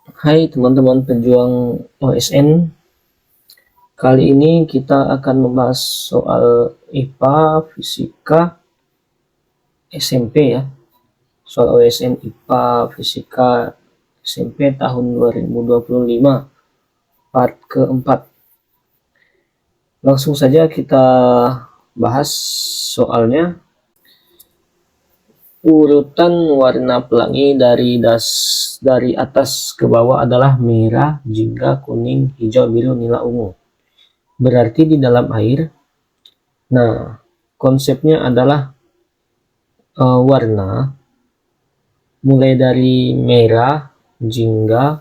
Hai teman-teman pejuang OSN. Kali ini kita akan membahas soal IPA, Fisika, SMP ya. Soal OSN IPA, Fisika, SMP tahun 2025, part keempat. Langsung saja kita bahas soalnya. Urutan warna pelangi dari atas ke bawah adalah merah, jingga, kuning, hijau, biru, nila, ungu. Berarti di dalam air. Nah, konsepnya adalah warna mulai dari merah, jingga,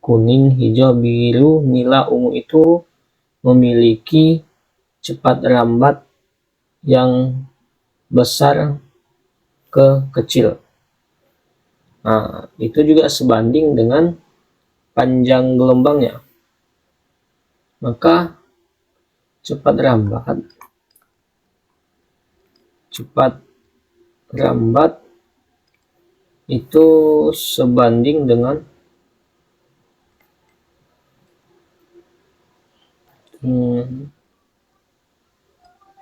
kuning, hijau, biru, nila, ungu itu memiliki cepat rambat yang besar ke kecil. Nah, itu juga sebanding dengan panjang gelombangnya. Maka cepat rambat itu sebanding dengan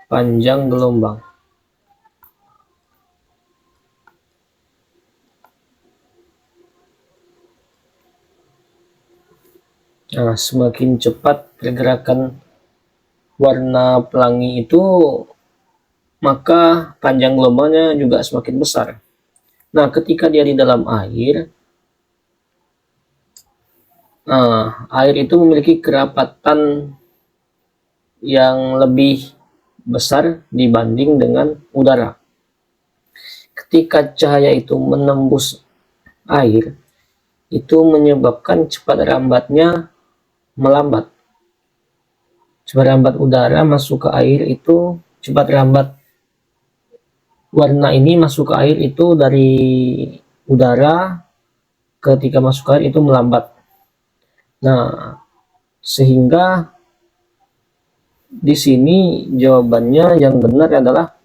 panjang gelombang. Nah, semakin cepat pergerakan warna pelangi itu, maka panjang gelombangnya juga semakin besar. Nah, ketika dia di dalam air, air itu memiliki kerapatan yang lebih besar dibanding dengan udara. Ketika cahaya itu menembus air, itu menyebabkan cepat rambatnya melambat. Cepat rambat udara masuk ke air itu, cepat rambat warna ini masuk ke air itu dari udara, ketika masuk ke air itu melambat. Nah, sehingga di sini jawabannya yang benar adalah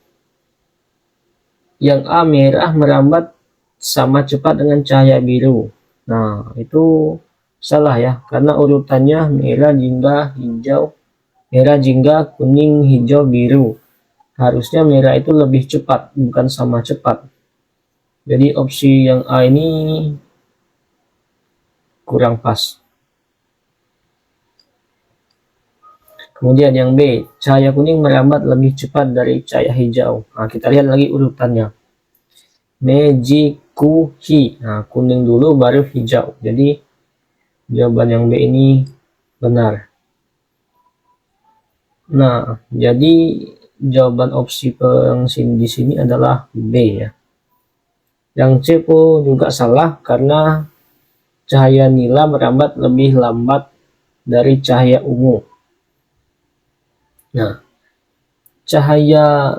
yang A, merah merambat sama cepat dengan cahaya biru. Nah, itu salah ya, karena urutannya merah, jingga, kuning, hijau, biru. Harusnya merah itu lebih cepat, bukan sama cepat. Jadi opsi yang A ini kurang pas. Kemudian yang B, cahaya kuning merambat lebih cepat dari cahaya hijau. Nah, kita lihat lagi urutannya. Mejikuhi. Nah, kuning dulu baru hijau. Jadi jawaban yang B ini benar. Nah, jadi jawaban opsi yang di sini adalah B ya. Yang C pun juga salah karena cahaya nila merambat lebih lambat dari cahaya ungu. Nah, cahaya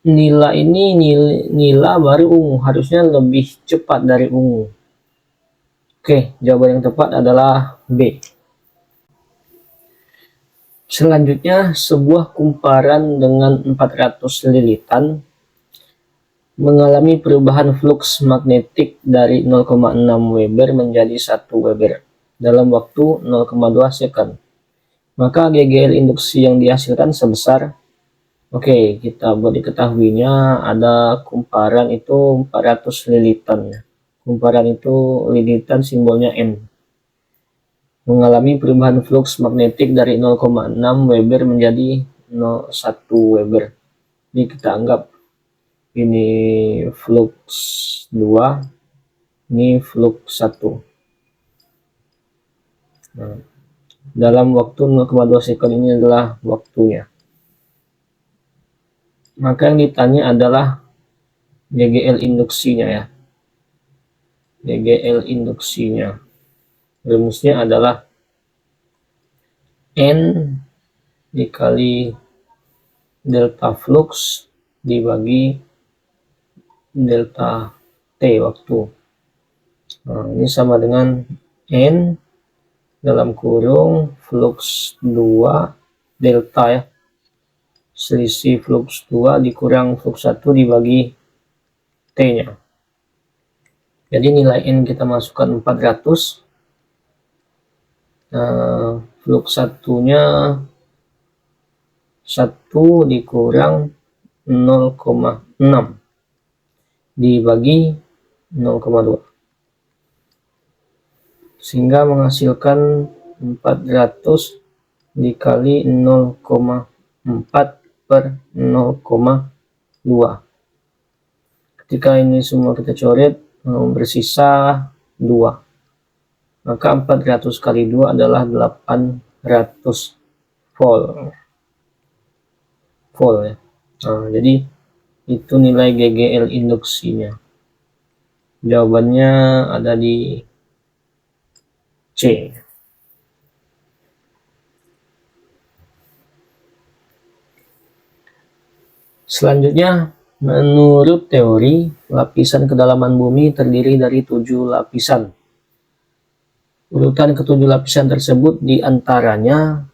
nila ini nila baru ungu, harusnya lebih cepat dari ungu. Oke, jawaban yang tepat adalah B. Selanjutnya, sebuah kumparan dengan 400 lilitan mengalami perubahan fluks magnetik dari 0,6 Weber menjadi 1 Weber dalam waktu 0,2 second. Maka GGL induksi yang dihasilkan sebesar, oke, kita buat diketahuinya ada kumparan itu 400 lilitan. Kumparan itu lilitan simbolnya N. Mengalami perubahan fluks magnetik dari 0,6 Weber menjadi 1 Weber. Ini kita anggap ini flux 2, ini flux 1. Nah, dalam waktu 0,2 second ini adalah waktunya. Maka yang ditanya adalah GGL induksinya ya. GGL induksinya. Rumusnya adalah N dikali delta flux dibagi delta T waktu. Nah, ini sama dengan N dalam kurung flux 2 delta ya. Selisih flux 2 dikurang flux 1 dibagi T-nya. Jadi nilai N kita masukkan 400. Flux satunya 1 dikurang 0,6 dibagi 0,2, sehingga menghasilkan 400 dikali 0,4 per 0,2. Ketika ini semua kita coret, bersisa 2. Maka 400 kali 2 adalah 800 volt ya. Jadi itu nilai GGL induksinya. Jawabannya ada di C. Selanjutnya, menurut teori, lapisan kedalaman bumi terdiri dari 7 lapisan. Urutan ke-7 lapisan tersebut diantaranya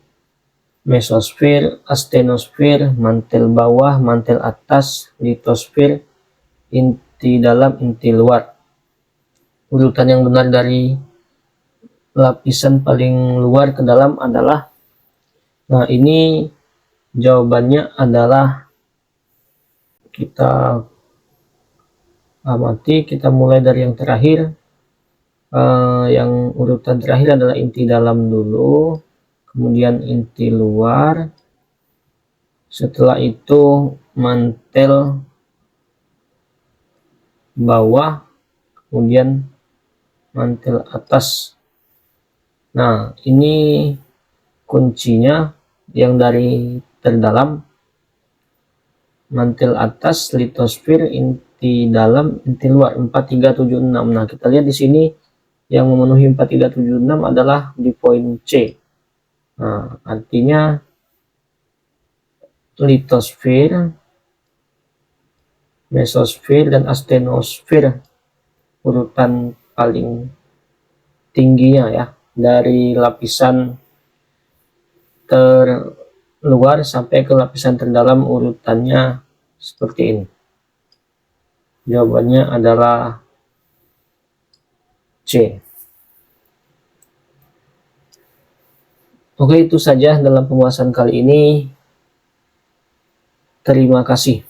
mesosfer, astenosfer, mantel bawah, mantel atas, litosfer, inti dalam, inti luar. Urutan yang benar dari lapisan paling luar ke dalam adalah, ini jawabannya adalah, kita amati, kita mulai dari yang terakhir. Yang urutan terakhir adalah inti dalam dulu, kemudian inti luar, setelah itu mantel bawah, kemudian mantel atas. Nah, ini kuncinya yang dari terdalam, mantel atas, litosfer, inti dalam, inti luar, 4, 3, 7, 6. Nah, kita lihat di sini yang memenuhi 4, 3, 7, 6 adalah di poin C. Nah, artinya litosfer, mesosfer, dan astenosfer urutan paling tingginya ya, dari lapisan terluar sampai ke lapisan terdalam urutannya seperti ini. Jawabannya adalah C. Oke, itu saja dalam pembahasan kali ini. Terima kasih.